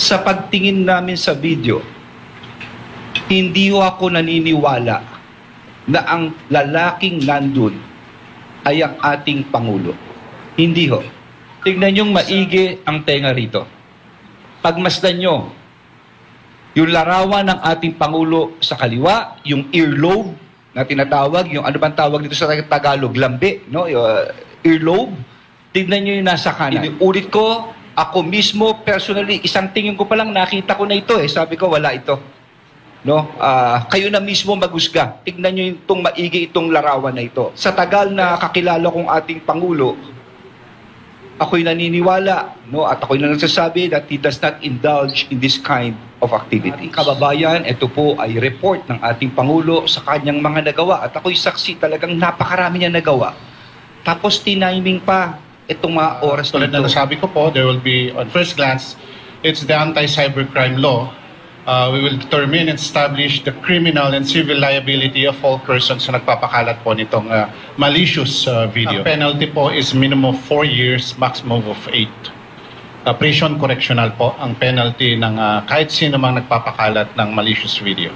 Sa pagtingin namin sa video, hindi ako naniniwala na ang lalaking nandun ay ang ating Pangulo. Hindi ho. Tignan niyong maigi ang tenga rito. Pagmasdan niyo, yung larawan ng ating Pangulo sa kaliwa, yung earlobe na tinatawag, yung ano bang tawag dito sa Tagalog, lambe, no? Earlobe. Tignan niyo yung nasa kanan. Inuulit ko, ako mismo, personally, isang tingin ko pa lang nakita ko na ito eh. Sabi ko, wala ito. No? Kayo na mismo magusga. Tignan nyo itong maigi itong larawan na ito. Sa tagal na kakilala kong ating Pangulo, ako'y naniniwala, no? At ako'y nagsasabi that he does not indulge in this kind of activity. Kababayan, ito po ay report ng ating Pangulo sa kanyang mga nagawa. At ako'y saksi, talagang napakarami niya nagawa. Tapos tiniming pa itong mga oras tulad na nasabi ko po, there will be, on first glance, it's the anti-cybercrime law. We will determine and establish the criminal and civil liability of all persons na nagpapakalat po nitong malicious video. Ang penalty po is minimum of 4 years, maximum of 8. Prison correctional po ang penalty ng kahit sino mang nagpapakalat ng malicious video.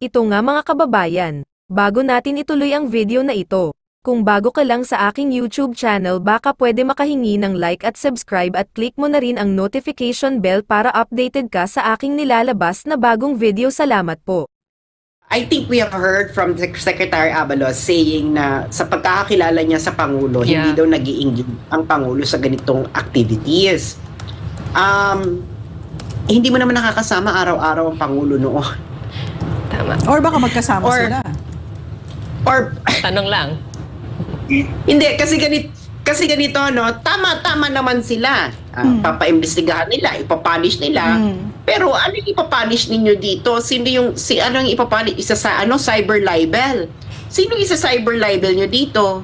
Ito nga mga kababayan, bago natin ituloy ang video na ito, kung bago ka lang sa aking YouTube channel baka pwede makahingi ng like at subscribe at click mo na rin ang notification bell para updated ka sa aking nilalabas na bagong video. Salamat po. I think we have heard from Secretary Abalos saying na sa pagkakakilala niya sa Pangulo, hindi daw nag-iinggit ang Pangulo sa ganitong activities. Hindi mo naman nakakasama araw-araw ang Pangulo noon. Tama. Or baka magkasama sila. Or tanong lang. Hindi, kasi ganito, no? Tama naman sila. Papaimbestigahan nila, ipapunish nila. Pero ano yung ipapunish ninyo dito? Anong ipapunish? Isa sa cyber libel. Sino isa cyber libel nyo dito?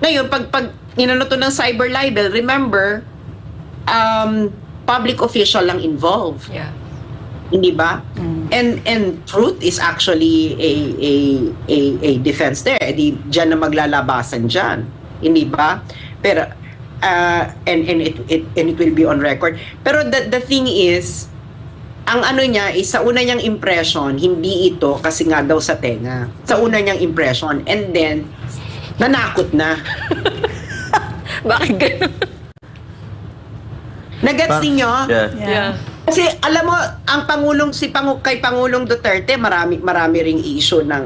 Ngayon, pag ninano to ng cyber libel, remember, public official lang involved. Yeah. Hindi ba? And truth is actually a defense there. Diyan na maglalabasan diyan. Hindi ba? Pero and it will be on record. Pero the thing is, ang ano niya is sa una niyang impression, hindi ito kasi nga daw sa tenga. Sa una niyang impression, and then nanakot na. Bakit ganun? Nagets ninyo? Yeah. Kasi alam mo, ang kay Pangulong Duterte, marami ring issue ng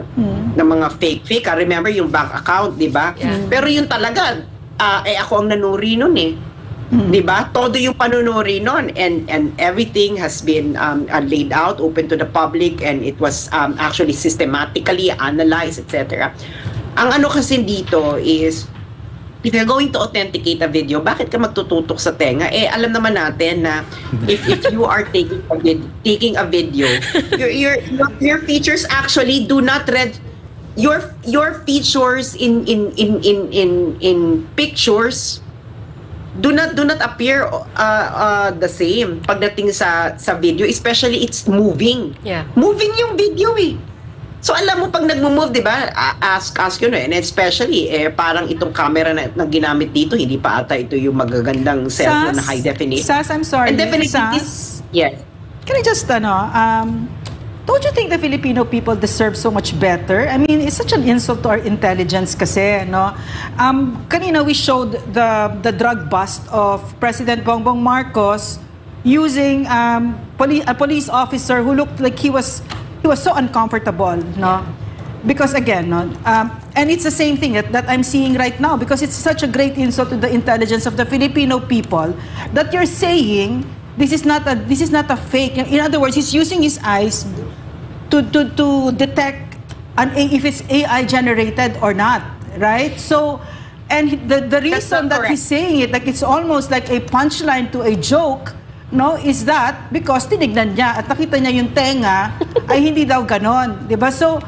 mga fake. I remember yung bank account, 'di ba? Yeah. Pero yun talaga, ako ang nanuri nun eh. 'Di ba? Todo yung panunuri nun, and everything has been laid out, open to the public, and it was actually systematically analyzed, etc. Ang ano kasi dito is, if you're going to authenticate a video, bakit ka magtututok sa tenga? Alam naman natin na if you are taking a video, your features actually do not read your features in pictures do not appear the same pagdating sa video, especially it's moving. Yeah. Moving yung video eh. So alam mo pag nagmo-move, 'di ba? Ask you no, and especially parang itong camera na ginamit dito, hindi pa ata ito yung magagandang cellphone na high definition. Sas, I'm sorry. And definitely yes. Can I just don't you think the Filipino people deserve so much better? I mean, it's such an insult to our intelligence kasi, no? Kanina we showed the drug bust of President Bongbong Marcos using a police officer who looked like he was so uncomfortable, no? Because again, no, and it's the same thing that I'm seeing right now, because it's such a great insult to the intelligence of the Filipino people that you're saying this is not a fake. In other words, he's using his eyes to detect if it's AI generated or not, right? So, and the reason that he's saying it, like it's almost like a punchline to a joke, no, is that because tinignan niya at nakita niya yung tenga ay hindi daw ganon, di ba? So,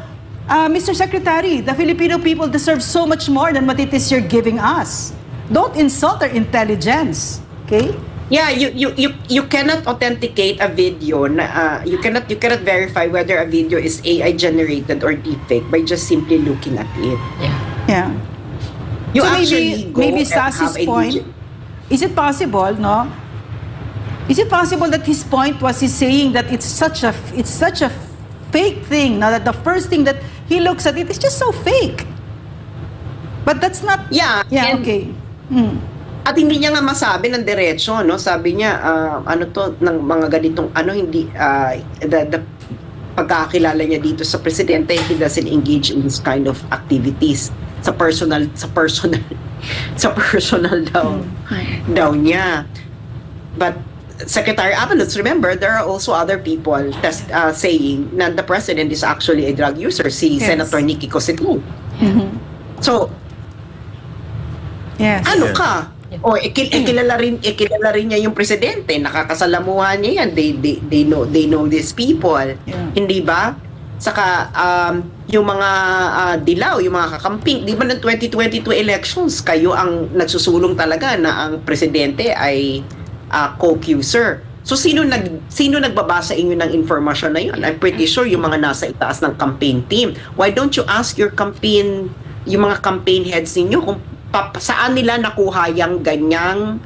Mr. Secretary, the Filipino people deserve so much more than what it is you're giving us. Don't insult our intelligence, okay? Yeah, you cannot authenticate a video. You cannot verify whether a video is AI generated or deepfake by just simply looking at it. Yeah. You so actually maybe Sasi's point, is it possible, no? Is it possible that his point was he's saying that it's such a fake thing, now that the first thing that he looks at it is just so fake? But that's not... Yeah, Yeah, and- okay. At hindi niya nga masabi ng diretso, no? Sabi niya, ano to, ng mga ganitong, hindi, the pagkakilala niya dito sa presidente, he doesn't engage in this kind of activities. Sa personal daw niya. But Secretary Avalos, remember, there are also other people saying na the president is actually a drug user, si Yes. Senator Nikki Cosentino. So, Yes. ano ka? O ikilala rin niya yung presidente, nakakasalamuhan niya yan. They know these people. Yeah. Hindi ba? Saka yung mga dilaw, yung mga kakamping, di ba ng 2022 elections, kayo ang nagsusulong talaga na ang presidente ay coke user. So sino nagbaba sa inyo ng informasyon na yun? I'm pretty sure yung mga nasa itaas ng campaign team. Why don't you ask yung mga campaign heads ninyo kung saan nila nakuha yung ganyang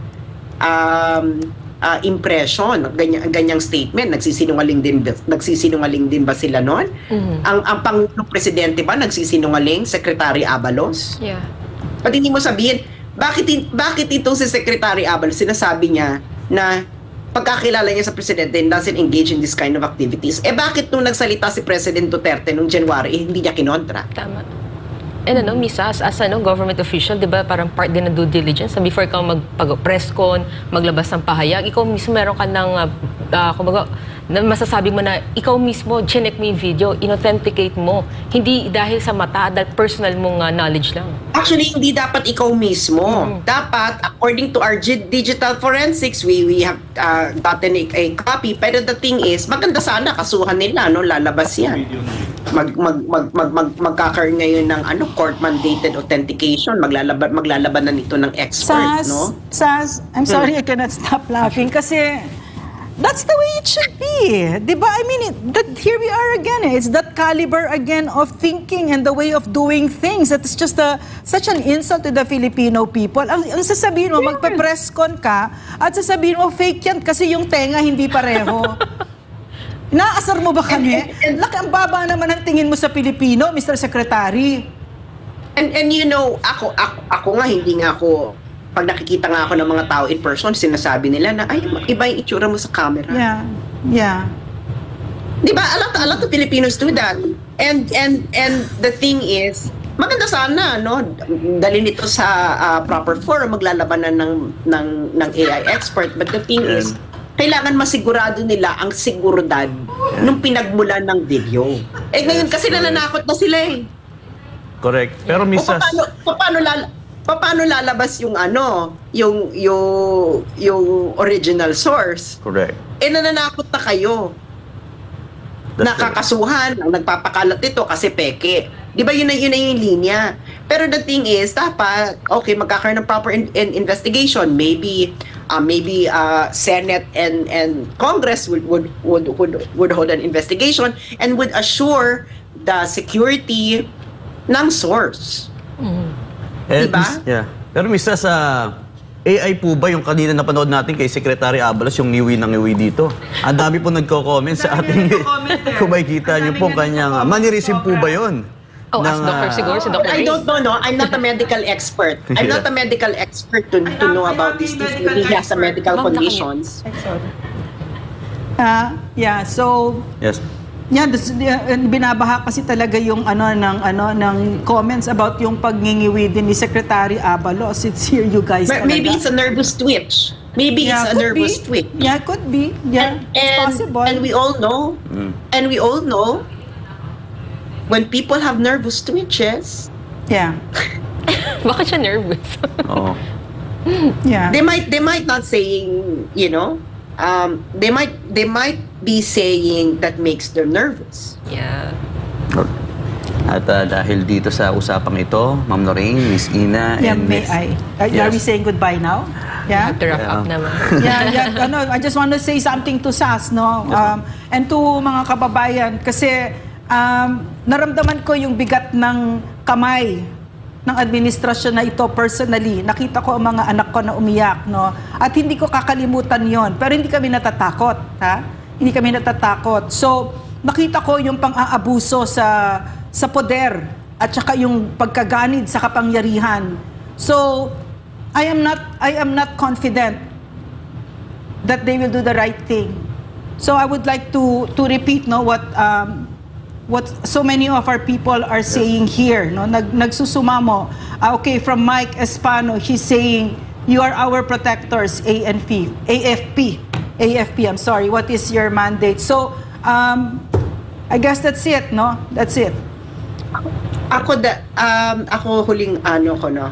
impression, ganyang statement? Nagsisinungaling din ba sila noon? Ang Pangulong Presidente ba nagsisinungaling? Secretary Abalos? Yeah. Pag hindi mo sabihin, bakit itong si Secretary Abalos sinasabi niya na pagkakilala niya sa presidente doesn't engage in this kind of activities? Bakit nung nagsalita si President Duterte nung January, hindi niya kinontra? Tama. And Misa, as government official, di ba, parang part din ng due diligence. Before ikaw mag-press con, maglabas ng pahayag, ikaw mismo meron ka ng, kumbaga, masasabi mo na ikaw mismo, chinek mo yung video, inauthenticate mo. Hindi dahil sa mata, dahil personal mong knowledge lang. Actually, hindi dapat ikaw mismo. Dapat, according to our digital forensics, we have gotten a copy. Pero the thing is, maganda sana kasuhan nila, no? Lalabas yan. Magkakaroon ngayon ng court-mandated authentication. Maglalaban na nito ng expert, no? Saz, I'm sorry, I cannot stop laughing kasi that's the way it should be. Diba? I mean, here we are again. It's that caliber again of thinking and the way of doing things. That is just such an insult to the Filipino people. Ang sasabihin mo, magpa-press con ka at sasabihin mo, fake yan kasi yung tenga hindi pareho. Inaasar mo ba kami? Laki, ang baba naman ang tingin mo sa Pilipino, Mr. Secretary. And you know, ako nga, hindi nga ako, pag nakikita nga ako ng mga tao in person, sinasabi nila na, ay, iba yung itsura mo sa camera. Yeah. Di ba? A lot of Filipinos do that. And the thing is, maganda sana, no? Dalhin ito sa proper forum, maglalabanan ng AI expert. But the thing is, kailangan masigurado nila ang seguridad nung pinagmulan ng video. Ngayon kasi nananakot na sila eh. Correct. Pero Mrs. Paano lalabas yung yung original source? Correct. Nananakot na kayo. Nakakasuhan, ang nagpapakalat ito kasi peke. Di ba yun na yung linya? Pero the thing is, dapat, okay, magkakaroon ng proper investigation. Maybe Senate and Congress would hold an investigation and would assure the security ng source. Diba? Yeah. Pero Mrs. AI po ba yung kanina napanood natin kay Secretary Abalos, yung ngiwi na ngiwi dito? Ang dami po nagko-comment sa ating kung makikita niyo po kanyang mannerism po ba yun? As doctor siguro, si Dr. I don't know, no? I'm not a medical expert. I'm not a medical expert to know about this. He has a medical conditions. Yeah, so Yes. binabaha kasi talaga yung ng comments about yung pagngingiwi din ni Secretary Abalos. It's here, you guys. But maybe it's a nervous twitch. Maybe it's a nervous twitch. Yeah, could be. Yeah, it's possible. And we all know. And we all know when people have nervous twitches, Yeah. Bakit siya nervous? Oo. Yeah. they might not saying, they might be saying that makes them nervous. Yeah. At dahil dito sa usapang ito, Ma'am Lorraine, Miss Ina, Yeah, and may Miss... I? Are we saying goodbye now? Yeah. Have to wrap up naman. I just want to say something to Sas, no? And to mga kababayan, kasi naramdaman ko yung bigat ng kamay ng administrasyon na ito personally. Nakita ko ang mga anak ko na umiyak, no? At hindi ko kakalimutan yon. Pero hindi kami natatakot, ha? Hindi kami natatakot. So, nakita ko yung pang-aabuso sa poder at saka yung pagkaganid sa kapangyarihan. So, I am not confident that they will do the right thing. So I would like to repeat, no, what so many of our people are saying here, no, nagsusumamo. Okay, from Mike Espano, he's saying, you are our protectors, AFP, I'm sorry, what is your mandate? So, I guess that's it, no? That's it. Ako huling ano ko, no,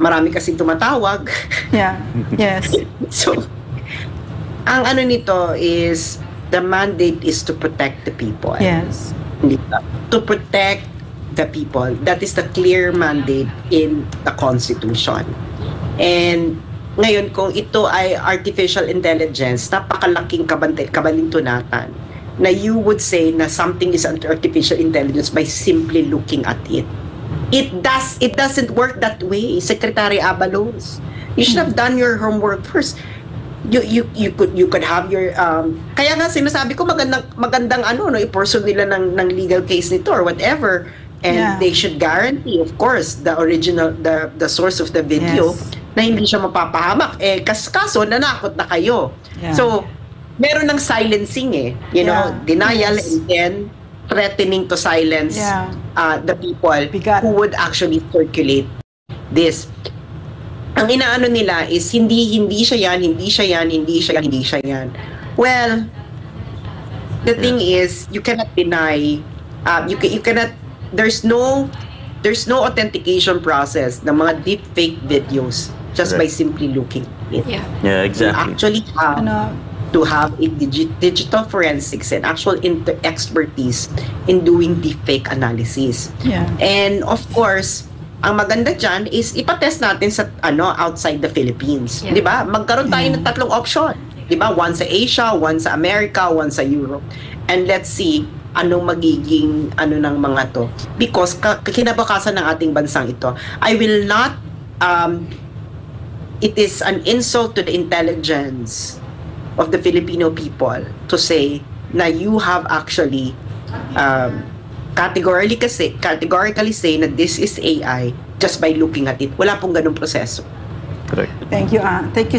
marami kasing tumatawag. Yeah, yes. So, ang ano nito is, the mandate is to protect the people. Yes. To protect the people. That is the clear mandate in the Constitution. And ngayon, kung ito ay artificial intelligence, napakalaking kabalintunatan na you would say na something is artificial intelligence by simply looking at it. It doesn't work that way, Secretary Abalos. You should have done your homework first. You could have your kaya nga sinasabi ko magandang ano, no, i-pursue nila ng legal case nito or whatever, and they should guarantee, of course, the original, the source of the video, na hindi siya mapapahamak. Kaso nanakot na kayo. So meron ng silencing, you know, denial, and then threatening to silence the people who would actually circulate this. Ang inaano nila is hindi siya yan. Well, the thing is, you cannot deny, you cannot, there's no authentication process ng mga deep fake videos just by simply looking at it. Yeah, exactly. You actually have to have a digital forensics and actual expertise in doing deep fake analysis. And of course, ang maganda dyan is ipatest natin sa outside the Philippines. Di ba? Magkaroon tayo ng tatlong option. Di ba? One sa Asia, one sa America, one sa Europe. And let's see anong magiging ng mga to. Because kinabakasan ng ating bansang ito, I will not, it is an insult to the intelligence of the Filipino people to say na you have actually categorically say na this is AI just by looking at it. Wala pong ganung proseso. Correct. Thank you. Thank you.